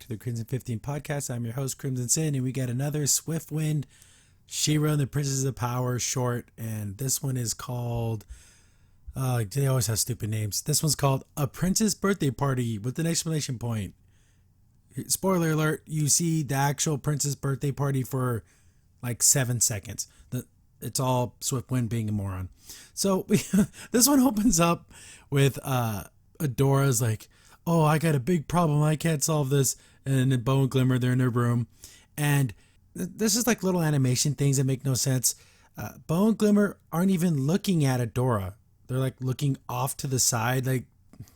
to the Crimson 15 podcast. I'm your host, Crimson Sin, and we got another Swiftwind, She-Ra and the Princess of Power short, and this one is called, they always have stupid names. This one's called A Princess Birthday Party with an exclamation point. Spoiler alert, you see the actual princess birthday party for like 7 seconds. It's all Swiftwind being a moron. So this one opens up with Adora's like, oh, I got a big problem. I can't solve this. And then Bow and Glimmer, they're in their room. And this is like little animation things that make no sense. Bow and Glimmer aren't even looking at Adora. They're like looking off to the side. Like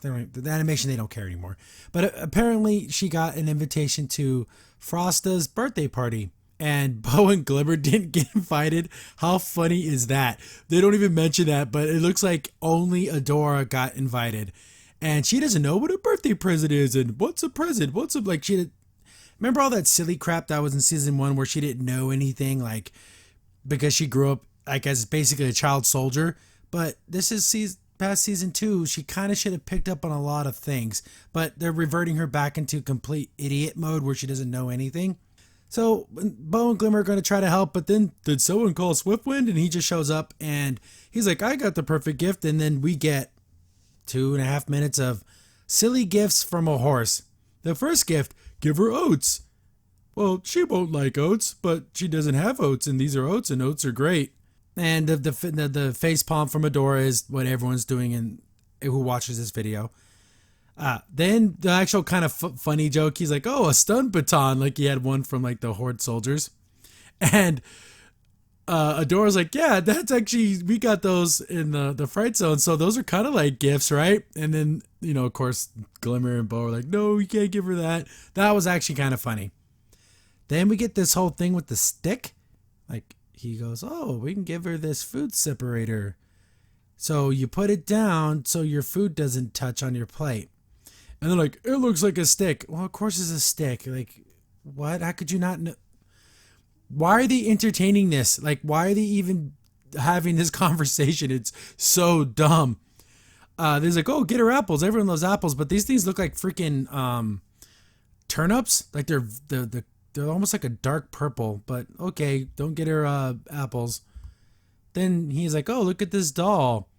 the animation, they don't care anymore. But apparently she got an invitation to Frosta's birthday party. And Bow and Glimmer didn't get invited. How funny is that? They don't even mention that, but it looks like only Adora got invited. And she doesn't know what a birthday present is and what's a present. Remember all that silly crap that was in season 1 where she didn't know anything, like because she grew up like as basically a child soldier. But this is past season 2. She kind of should have picked up on a lot of things, but they're reverting her back into complete idiot mode where she doesn't know anything. So Bow and Glimmer are going to try to help, but then did someone call Swiftwind? And he just shows up and he's like, I got the perfect gift. And then we get 2.5 minutes of silly gifts from a horse. The first gift, give her oats. Well, she won't like oats, but she doesn't have oats, and these are oats, and oats are great. And the face palm from Adora is what everyone's doing and who watches this video. Then the actual kind of funny joke, he's like, oh, a stun baton, like he had one from like the Horde soldiers. And Adora's like, yeah, that's actually, we got those in the Fright Zone, so those are kind of like gifts, right? And then, of course, Glimmer and Bow are like, no, you can't give her that. That was actually kind of funny. Then we get this whole thing with the stick. Like, he goes, oh, we can give her this food separator. So you put it down so your food doesn't touch on your plate. And they're like, it looks like a stick. Well, of course it's a stick. Like, what? How could you not know? Why are they entertaining this? Like, why are they even having this conversation? It's so dumb. There's like, oh, get her apples. Everyone loves apples, but these things look like freaking turnips. Like they're almost like a dark purple. But okay, don't get her apples. Then he's like, oh, look at this doll,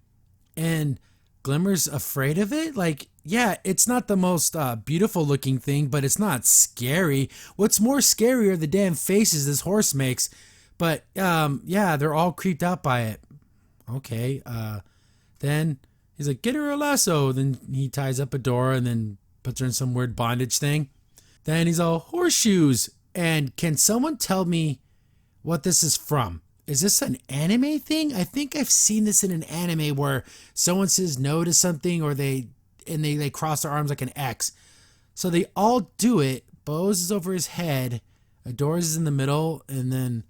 and Glimmer's afraid of it. Like, yeah, it's not the most beautiful looking thing, but it's not scary. What's more scary are the damn faces this horse makes. But yeah, they're all creeped out by it. Okay, then he's like, get her a lasso. Then he ties up Adora and then puts her in some weird bondage thing. Then he's all horseshoes. And can someone tell me what this is from? Is this an anime thing? I think I've seen this in an anime where someone says no to something or they cross their arms like an X. So they all do it. Bow's is over his head. Adora's is in the middle. And then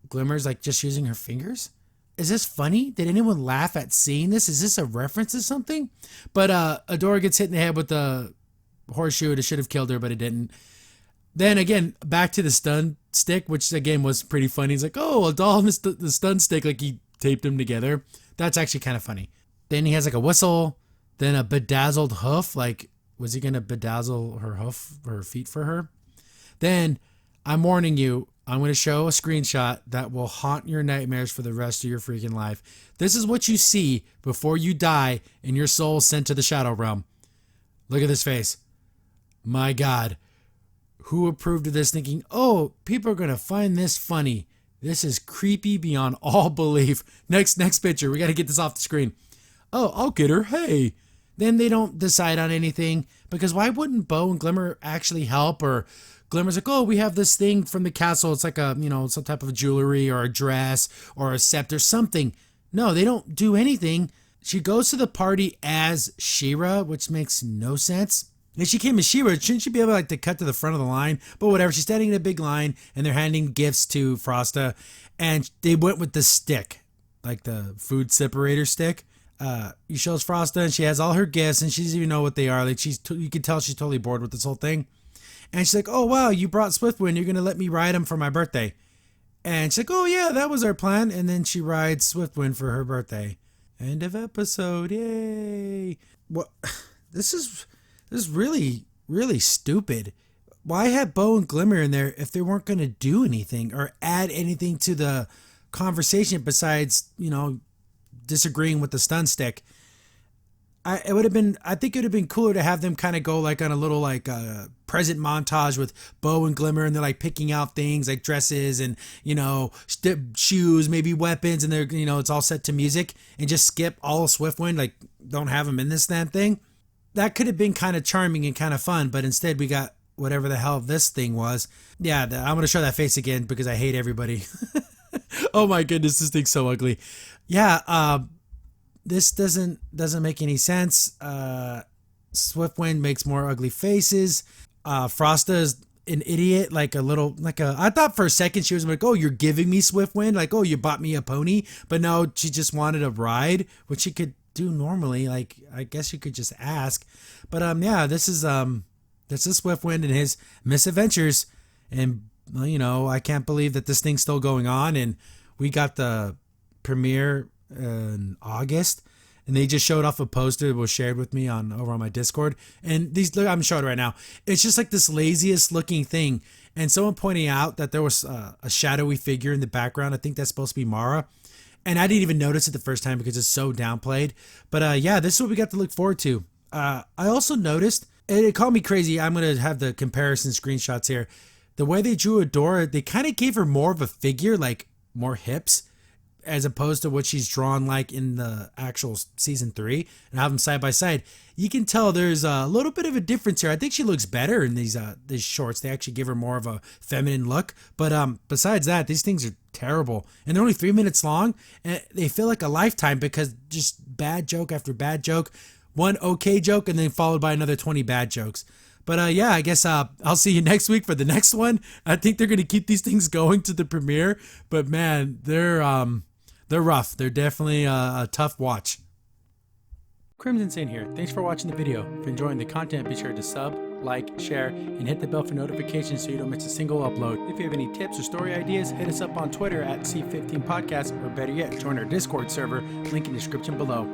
Glimmer's like just using her fingers. Is this funny? Did anyone laugh at seeing this? Is this a reference to something? But Adora gets hit in the head with the horseshoe. It should have killed her, but it didn't. Then again, back to the stun stick, which again was pretty funny. He's like, oh, a doll and the stun stick, like he taped them together. That's actually kind of funny. Then he has like a whistle, then a bedazzled hoof. Like, was he going to bedazzle her feet for her? Then, I'm warning you, I'm going to show a screenshot that will haunt your nightmares for the rest of your freaking life. This is what you see before you die and your soul sent to the Shadow Realm. Look at this face. My God. Who approved of this thinking, oh, people are going to find this funny. This is creepy beyond all belief. Next picture. We got to get this off the screen. Oh, I'll get her. Hey. Then they don't decide on anything because why wouldn't Bow and Glimmer actually help? Or Glimmer's like, oh, we have this thing from the castle. It's like a, some type of jewelry or a dress or a scepter, something. No, they don't do anything. She goes to the party as She-Ra, which makes no sense. If she came as She-Ra, shouldn't she be able to cut to the front of the line? But whatever, she's standing in a big line, and they're handing gifts to Frosta, and they went with the stick, like the food separator stick. He shows Frosta, and she has all her gifts, and she doesn't even know what they are. Like you can tell she's totally bored with this whole thing. And she's like, oh, wow, you brought Swiftwind. You're going to let me ride him for my birthday. And she's like, oh, yeah, that was our plan. And then she rides Swiftwind for her birthday. End of episode. Yay. What? This is really, really stupid. why have Bo and Glimmer in there if they weren't going to do anything or add anything to the conversation besides, disagreeing with the stun stick? I think it would have been cooler to have them kind of go like on a little like present montage with Bo and Glimmer, and they're like picking out things like dresses and shoes, maybe weapons, and they're it's all set to music, and just skip all of Swiftwind, like don't have them in this damn thing. That could have been kind of charming and kind of fun, but instead we got whatever the hell this thing was. Yeah, I'm gonna show that face again because I hate everybody. Oh my goodness, this thing's so ugly. Yeah, this doesn't make any sense. Swiftwind makes more ugly faces. Frosta is an idiot, I thought for a second she was like, oh, you're giving me Swiftwind, like, oh, you bought me a pony, but no, she just wanted a ride, which she could do normally. Like, I guess you could just ask. But yeah, this is Swiftwind and his misadventures, and I can't believe that this thing's still going on, and we got the premiere in August, and they just showed off a poster that was shared with me over on my Discord, and I'm showing it right now. It's just like this laziest looking thing, and someone pointing out that there was a shadowy figure in the background. I think that's supposed to be Mara, and I didn't even notice it the first time because it's so downplayed. But yeah, this is what we got to look forward to. I also noticed, and it called me crazy, I'm gonna have the comparison screenshots here. The way they drew Adora, they kind of gave her more of a figure, like more hips, as opposed to what she's drawn like in the actual season 3, and have them side by side. You can tell there's a little bit of a difference here. I think she looks better in these shorts. They actually give her more of a feminine look. But besides that, these things are terrible, and they're only 3 minutes long, and they feel like a lifetime because just bad joke after bad joke, one okay joke, and then followed by another 20 bad jokes. But yeah, I guess I'll see you next week for the next one. I think they're gonna keep these things going to the premiere, but man, they're rough. They're definitely a tough watch. Crimson Saint here. Thanks for watching the video. If you're enjoying the content, be sure to sub, like, share, and hit the bell for notifications so you don't miss a single upload. If you have any tips or story ideas, hit us up on Twitter at C15Podcast, or better yet, join our Discord server, link in the description below.